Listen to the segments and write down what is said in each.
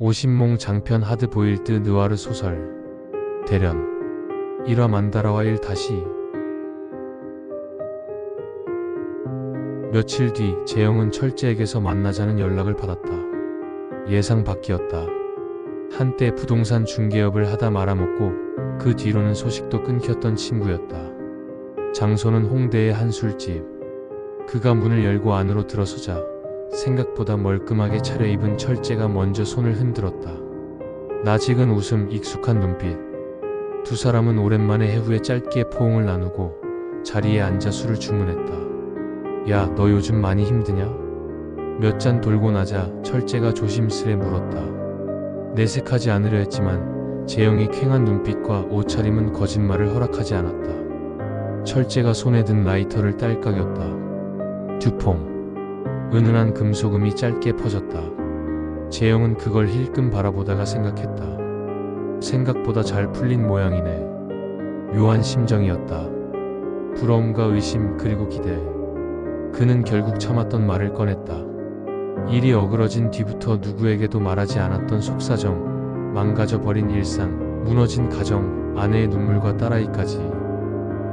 오신몽 장편 하드보일드 느와르 소설 대련 1화 만다라와 1 다시. 며칠 뒤 재영은 철재에게서 만나자는 연락을 받았다. 예상 밖이었다. 한때 부동산 중개업을 하다 말아먹고 그 뒤로는 소식도 끊겼던 친구였다. 장소는 홍대의 한 술집. 그가 문을 열고 안으로 들어서자 생각보다 멀끔하게 차려입은 철재가 먼저 손을 흔들었다. 낯익은 웃음, 익숙한 눈빛. 두 사람은 오랜만에 해후에 짧게 포옹을 나누고 자리에 앉아 술을 주문했다. 야, 너 요즘 많이 힘드냐? 몇 잔 돌고 나자 철재가 조심스레 물었다. 내색하지 않으려 했지만 재영의 퀭한 눈빛과 옷차림은 거짓말을 허락하지 않았다. 철재가 손에 든 라이터를 딸깍였다. 듀퐁. 은은한 금소금이 짧게 퍼졌다. 재영은 그걸 힐끔 바라보다가 생각했다. 생각보다 잘 풀린 모양이네. 묘한 심정이었다. 부러움과 의심 그리고 기대. 그는 결국 참았던 말을 꺼냈다. 일이 어그러진 뒤부터 누구에게도 말하지 않았던 속사정, 망가져버린 일상, 무너진 가정, 아내의 눈물과 딸아이까지.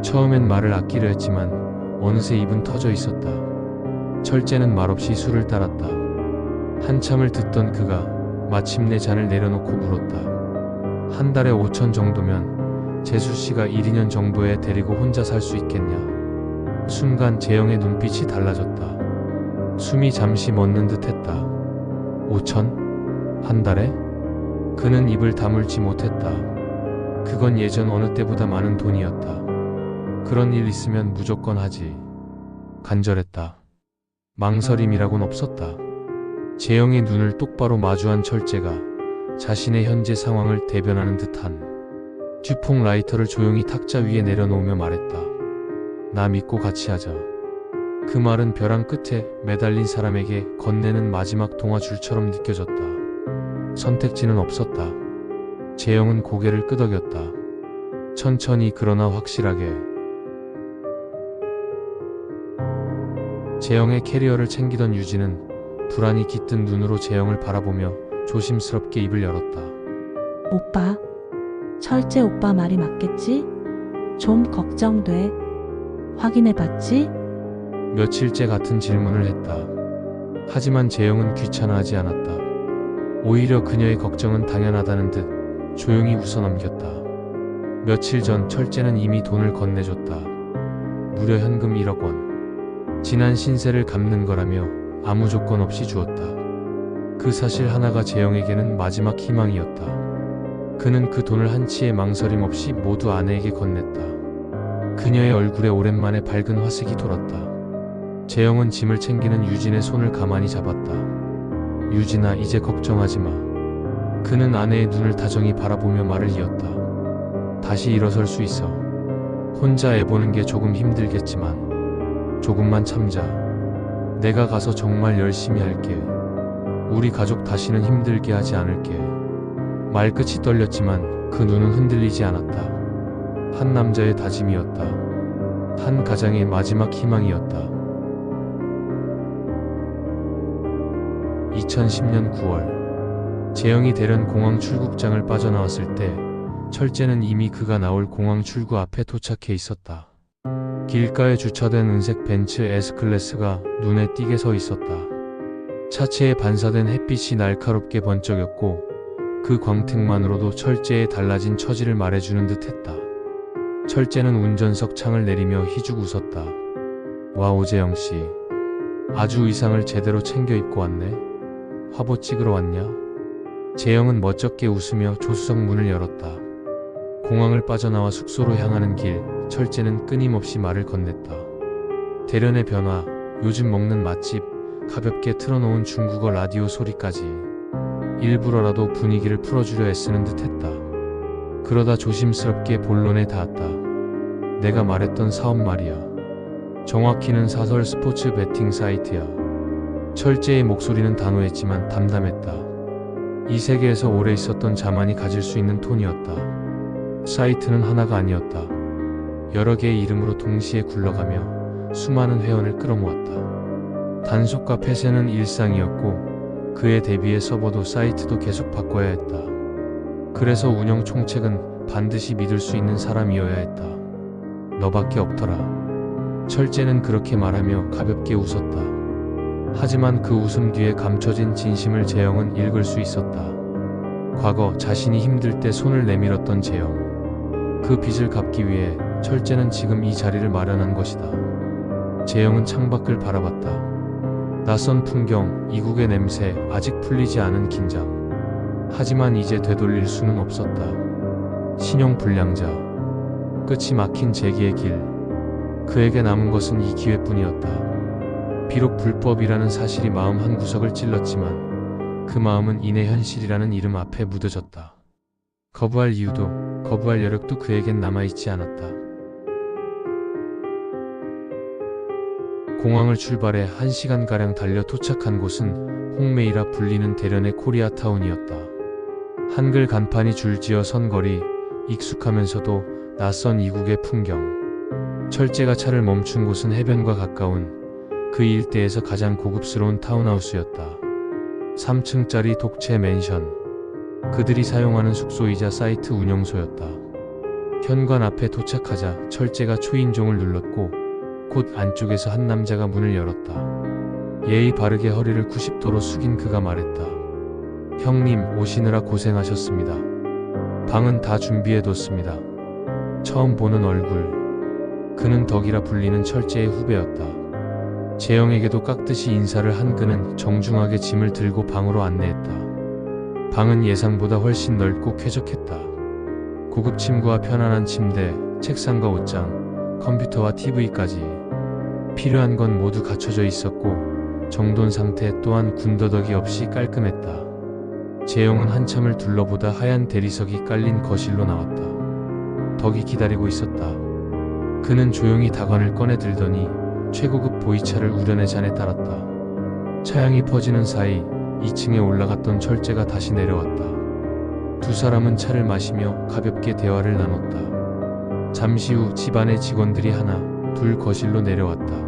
처음엔 말을 아끼려 했지만 어느새 입은 터져 있었다. 철재는 말없이 술을 따랐다. 한참을 듣던 그가 마침내 잔을 내려놓고 물었다. 한 달에 5천 정도면 재수씨가 1, 2년 정도에 데리고 혼자 살 수 있겠냐? 순간 재영의 눈빛이 달라졌다. 숨이 잠시 멎는 듯 했다. 5천? 한 달에? 그는 입을 다물지 못했다. 그건 예전 어느 때보다 많은 돈이었다. 그런 일 있으면 무조건 하지. 간절했다. 망설임이라곤 없었다. 재영의 눈을 똑바로 마주한 철재가 자신의 현재 상황을 대변하는 듯한 듀퐁 라이터를 조용히 탁자 위에 내려놓으며 말했다. 나 믿고 같이 하자. 그 말은 벼랑 끝에 매달린 사람에게 건네는 마지막 동화줄처럼 느껴졌다. 선택지는 없었다. 재영은 고개를 끄덕였다. 천천히 그러나 확실하게. 재영의 캐리어를 챙기던 유진은 불안이 깃든 눈으로 재영을 바라보며 조심스럽게 입을 열었다. 오빠, 철재 오빠 말이 맞겠지? 좀 걱정돼. 확인해봤지? 며칠째 같은 질문을 했다. 하지만 재영은 귀찮아하지 않았다. 오히려 그녀의 걱정은 당연하다는 듯 조용히 웃어넘겼다. 며칠 전 철재는 이미 돈을 건네줬다. 무려 현금 1억 원. 지난 신세를 갚는 거라며 아무 조건 없이 주었다. 그 사실 하나가 재영에게는 마지막 희망이었다. 그는 그 돈을 한치의 망설임 없이 모두 아내에게 건넸다. 그녀의 얼굴에 오랜만에 밝은 화색이 돌았다. 재영은 짐을 챙기는 유진의 손을 가만히 잡았다. 유진아, 이제 걱정하지 마. 그는 아내의 눈을 다정히 바라보며 말을 이었다. 다시 일어설 수 있어. 혼자 애 보는 게 조금 힘들겠지만 조금만 참자. 내가 가서 정말 열심히 할게. 우리 가족 다시는 힘들게 하지 않을게. 말끝이 떨렸지만 그 눈은 흔들리지 않았다. 한 남자의 다짐이었다. 한 가장의 마지막 희망이었다. 2010년 9월 재영이 대련 공항 출국장을 빠져나왔을 때 철재는 이미 그가 나올 공항 출구 앞에 도착해 있었다. 길가에 주차된 은색 벤츠 S클래스가 눈에 띄게 서 있었다. 차체에 반사된 햇빛이 날카롭게 번쩍였고 그 광택만으로도 철재의 달라진 처지를 말해주는 듯했다. 철재는 운전석 창을 내리며 희죽 웃었다. 와, 오재영씨. 아주 의상을 제대로 챙겨 입고 왔네. 화보 찍으러 왔냐? 재영은 멋쩍게 웃으며 조수석 문을 열었다. 공항을 빠져나와 숙소로 향하는 길, 철재는 끊임없이 말을 건넸다. 대련의 변화, 요즘 먹는 맛집, 가볍게 틀어놓은 중국어 라디오 소리까지 일부러라도 분위기를 풀어주려 애쓰는 듯했다. 그러다 조심스럽게 본론에 닿았다. 내가 말했던 사업 말이야. 정확히는 사설 스포츠 베팅 사이트야. 철재의 목소리는 단호했지만 담담했다. 이 세계에서 오래 있었던 자만이 가질 수 있는 톤이었다. 사이트는 하나가 아니었다. 여러 개의 이름으로 동시에 굴러가며 수많은 회원을 끌어모았다. 단속과 폐쇄는 일상이었고 그에 대비해 서버도 사이트도 계속 바꿔야 했다. 그래서 운영 총책은 반드시 믿을 수 있는 사람이어야 했다. 너밖에 없더라. 철재는 그렇게 말하며 가볍게 웃었다. 하지만 그 웃음 뒤에 감춰진 진심을 재영은 읽을 수 있었다. 과거 자신이 힘들 때 손을 내밀었던 재영. 그 빚을 갚기 위해 철재는 지금 이 자리를 마련한 것이다. 재영은 창밖을 바라봤다. 낯선 풍경, 이국의 냄새, 아직 풀리지 않은 긴장. 하지만 이제 되돌릴 수는 없었다. 신용불량자. 끝이 막힌 재기의 길. 그에게 남은 것은 이 기회뿐이었다. 비록 불법이라는 사실이 마음 한구석을 찔렀지만 그 마음은 이내 현실이라는 이름 앞에 묻어졌다. 거부할 이유도, 거부할 여력도 그에겐 남아있지 않았다. 공항을 출발해 1시간가량 달려 도착한 곳은 홍메이라 불리는 대련의 코리아타운이었다. 한글 간판이 줄지어 선 거리, 익숙하면서도 낯선 이국의 풍경. 철재가 차를 멈춘 곳은 해변과 가까운 그 일대에서 가장 고급스러운 타운하우스였다. 3층짜리 독채 맨션. 그들이 사용하는 숙소이자 사이트 운영소였다. 현관 앞에 도착하자 철재가 초인종을 눌렀고 곧 안쪽에서 한 남자가 문을 열었다. 예의 바르게 허리를 90도로 숙인 그가 말했다. 형님, 오시느라 고생하셨습니다. 방은 다 준비해뒀습니다. 처음 보는 얼굴. 그는 덕이라 불리는 철재의 후배였다. 재영에게도 깍듯이 인사를 한 그는 정중하게 짐을 들고 방으로 안내했다. 방은 예상보다 훨씬 넓고 쾌적했다. 고급 침구와 편안한 침대, 책상과 옷장, 컴퓨터와 TV까지 필요한 건 모두 갖춰져 있었고 정돈 상태 또한 군더더기 없이 깔끔했다. 재영은 한참을 둘러보다 하얀 대리석이 깔린 거실로 나왔다. 덕이 기다리고 있었다. 그는 조용히 다관을 꺼내 들더니 최고급 보이차를 우려내 잔에 따랐다. 차향이 퍼지는 사이 2층에 올라갔던 철재가 다시 내려왔다. 두 사람은 차를 마시며 가볍게 대화를 나눴다. 잠시 후 집안의 직원들이 하나, 둘 거실로 내려왔다.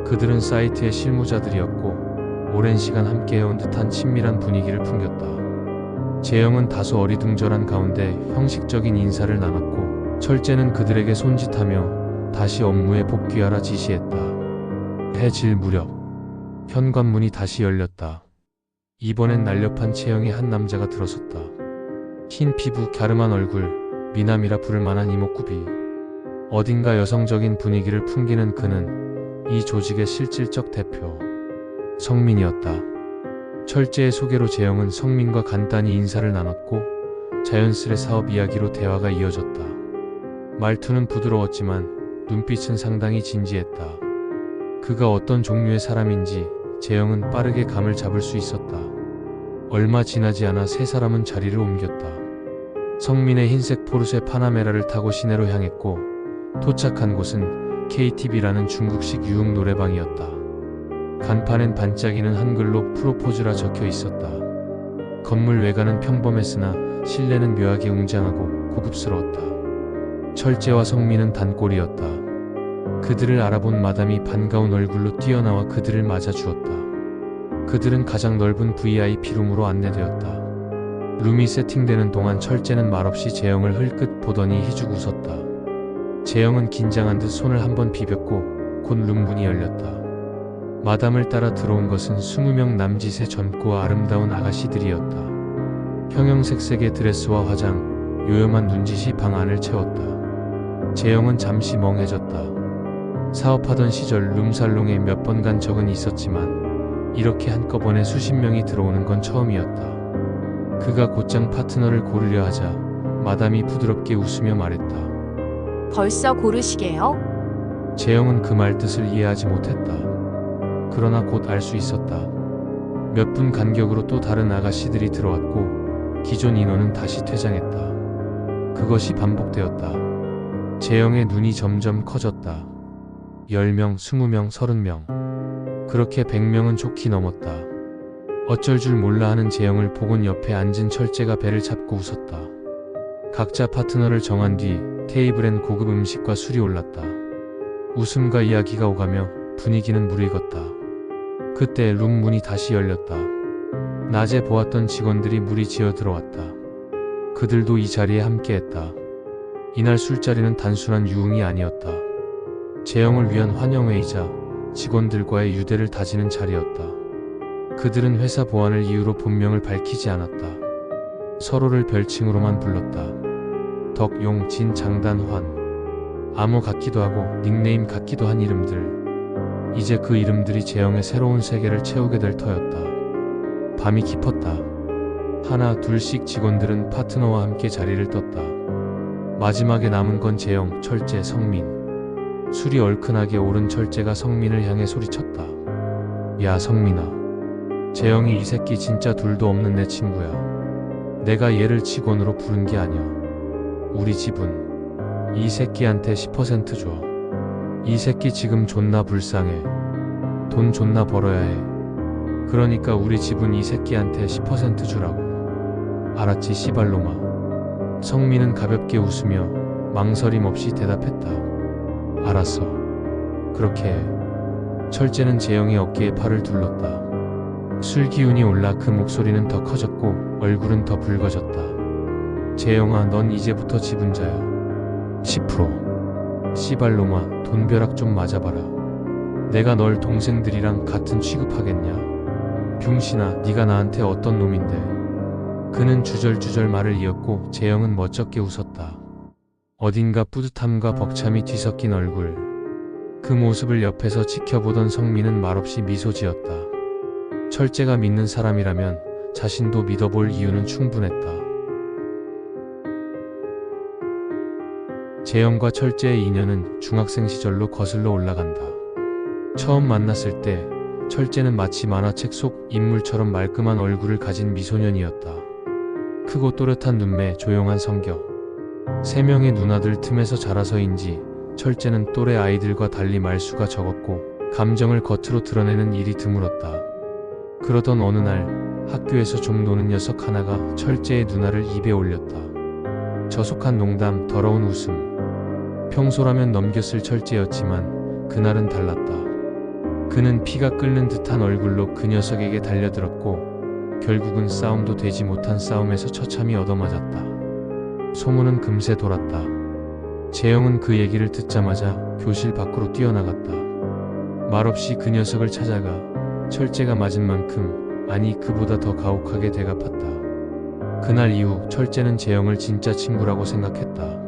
그들은 사이트의 실무자들이었고 오랜 시간 함께해온 듯한 친밀한 분위기를 풍겼다. 재영은 다소 어리둥절한 가운데 형식적인 인사를 나눴고 철재는 그들에게 손짓하며 다시 업무에 복귀하라 지시했다. 해질 무렵 현관문이 다시 열렸다. 이번엔 날렵한 체형의 한 남자가 들어섰다. 흰 피부, 갸름한 얼굴, 미남이라 부를 만한 이목구비. 어딘가 여성적인 분위기를 풍기는 그는 이 조직의 실질적 대표 성민이었다. 철재의 소개로 재영은 성민과 간단히 인사를 나눴고 자연스레 사업 이야기로 대화가 이어졌다. 말투는 부드러웠지만 눈빛은 상당히 진지했다. 그가 어떤 종류의 사람인지 재영은 빠르게 감을 잡을 수 있었다. 얼마 지나지 않아 세 사람은 자리를 옮겼다. 성민의 흰색 포르쉐 파나메라를 타고 시내로 향했고 도착한 곳은 KTV라는 중국식 유흥 노래방이었다. 간판엔 반짝이는 한글로 프로포즈라 적혀 있었다. 건물 외관은 평범했으나 실내는 묘하게 웅장하고 고급스러웠다. 철재와 성민은 단골이었다. 그들을 알아본 마담이 반가운 얼굴로 뛰어나와 그들을 맞아주었다. 그들은 가장 넓은 VIP룸으로 안내되었다. 룸이 세팅되는 동안 철재는 말없이 재영을 흘끗 보더니 희죽 웃었다. 재영은 긴장한 듯 손을 한번 비볐고 곧 룸문이 열렸다. 마담을 따라 들어온 것은 20명 남짓의 젊고 아름다운 아가씨들이었다. 형형색색의 드레스와 화장, 요염한 눈짓이 방 안을 채웠다. 재영은 잠시 멍해졌다. 사업하던 시절 룸살롱에 몇 번 간 적은 있었지만 이렇게 한꺼번에 수십 명이 들어오는 건 처음이었다. 그가 곧장 파트너를 고르려 하자 마담이 부드럽게 웃으며 말했다. 벌써 고르시게요? 재영은 그 말 뜻을 이해하지 못했다. 그러나 곧 알 수 있었다. 몇 분 간격으로 또 다른 아가씨들이 들어왔고 기존 인원은 다시 퇴장했다. 그것이 반복되었다. 재영의 눈이 점점 커졌다. 10명, 20명, 30명. 그렇게 100명은 좋게 넘었다. 어쩔 줄 몰라 하는 재영을 보곤 옆에 앉은 철재가 배를 잡고 웃었다. 각자 파트너를 정한 뒤 테이블엔 고급 음식과 술이 올랐다. 웃음과 이야기가 오가며 분위기는 무르익었다. 그때 룸 문이 다시 열렸다. 낮에 보았던 직원들이 무리지어 들어왔다. 그들도 이 자리에 함께했다. 이날 술자리는 단순한 유흥이 아니었다. 재영을 위한 환영회이자 직원들과의 유대를 다지는 자리였다. 그들은 회사 보안을 이유로 본명을 밝히지 않았다. 서로를 별칭으로만 불렀다. 덕, 용, 진, 장단, 환. 암호 같기도 하고 닉네임 같기도 한 이름들. 이제 그 이름들이 재영의 새로운 세계를 채우게 될 터였다. 밤이 깊었다. 하나 둘씩 직원들은 파트너와 함께 자리를 떴다. 마지막에 남은 건 재영, 철재, 성민. 술이 얼큰하게 오른 철재가 성민을 향해 소리쳤다. 야 성민아, 재영이 이 새끼 진짜 둘도 없는 내 친구야. 내가 얘를 직원으로 부른 게 아니야. 우리 집은 이 새끼한테 10% 줘. 이 새끼 지금 존나 불쌍해. 돈 존나 벌어야 해. 그러니까 우리 집은 이 새끼한테 10% 주라고. 알았지 씨발로마. 성민은 가볍게 웃으며 망설임 없이 대답했다. 알았어. 그렇게 해. 철재는 재영의 어깨에 팔을 둘렀다. 술 기운이 올라 그 목소리는 더 커졌고 얼굴은 더 붉어졌다. 재영아, 넌 이제부터 지분자야. 10%. 씨발로마, 돈벼락 좀 맞아봐라. 내가 널 동생들이랑 같은 취급하겠냐? 병신아, 네가 나한테 어떤 놈인데? 그는 주절주절 말을 이었고 재영은 멋쩍게 웃었다. 어딘가 뿌듯함과 벅참이 뒤섞인 얼굴. 그 모습을 옆에서 지켜보던 성민은 말없이 미소 지었다. 철재가 믿는 사람이라면 자신도 믿어볼 이유는 충분했다. 재영과 철재의 인연은 중학생 시절로 거슬러 올라간다. 처음 만났을 때 철재는 마치 만화책 속 인물처럼 말끔한 얼굴을 가진 미소년이었다. 크고 또렷한 눈매, 조용한 성격. 세 명의 누나들 틈에서 자라서인지 철재는 또래 아이들과 달리 말수가 적었고 감정을 겉으로 드러내는 일이 드물었다. 그러던 어느 날 학교에서 좀 노는 녀석 하나가 철재의 누나를 입에 올렸다. 저속한 농담, 더러운 웃음. 평소라면 넘겼을 철재였지만 그날은 달랐다. 그는 피가 끓는 듯한 얼굴로 그 녀석에게 달려들었고 결국은 싸움도 되지 못한 싸움에서 처참히 얻어맞았다. 소문은 금세 돌았다. 재영은 그 얘기를 듣자마자 교실 밖으로 뛰어나갔다. 말없이 그 녀석을 찾아가 철재가 맞은 만큼, 아니 그보다 더 가혹하게 대갚았다. 그날 이후 철재는 재영을 진짜 친구라고 생각했다.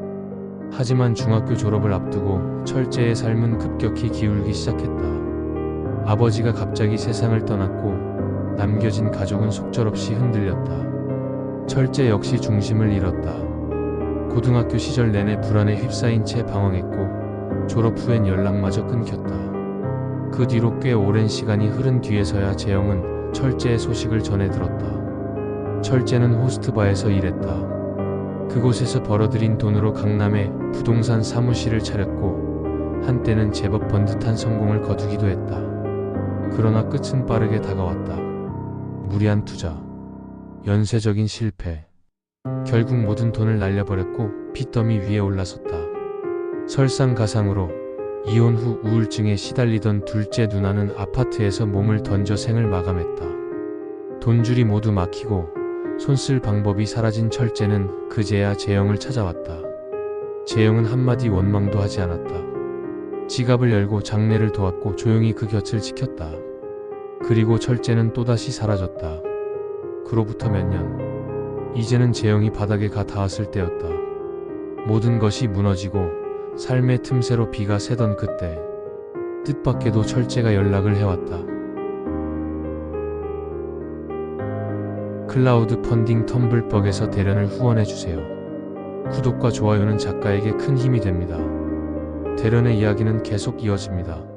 하지만 중학교 졸업을 앞두고 철재의 삶은 급격히 기울기 시작했다. 아버지가 갑자기 세상을 떠났고 남겨진 가족은 속절없이 흔들렸다. 철재 역시 중심을 잃었다. 고등학교 시절 내내 불안에 휩싸인 채 방황했고 졸업 후엔 연락마저 끊겼다. 그 뒤로 꽤 오랜 시간이 흐른 뒤에서야 재영은 철재의 소식을 전해 들었다. 철재는 호스트바에서 일했다. 그곳에서 벌어들인 돈으로 강남에 부동산 사무실을 차렸고 한때는 제법 번듯한 성공을 거두기도 했다. 그러나 끝은 빠르게 다가왔다. 무리한 투자, 연쇄적인 실패. 결국 모든 돈을 날려버렸고 빚더미 위에 올라섰다. 설상가상으로 이혼 후 우울증에 시달리던 둘째 누나는 아파트에서 몸을 던져 생을 마감했다. 돈줄이 모두 막히고 손쓸 방법이 사라진 철재는 그제야 재영을 찾아왔다. 재영은 한마디 원망도 하지 않았다. 지갑을 열고 장례를 도왔고 조용히 그 곁을 지켰다. 그리고 철재는 또다시 사라졌다. 그로부터 몇 년. 이제는 재영이 바닥에 가 닿았을 때였다. 모든 것이 무너지고 삶의 틈새로 비가 새던 그때 뜻밖에도 철재가 연락을 해왔다. 클라우드 펀딩 텀블벅에서 대련을 후원해주세요. 구독과 좋아요는 작가에게 큰 힘이 됩니다. 대련의 이야기는 계속 이어집니다.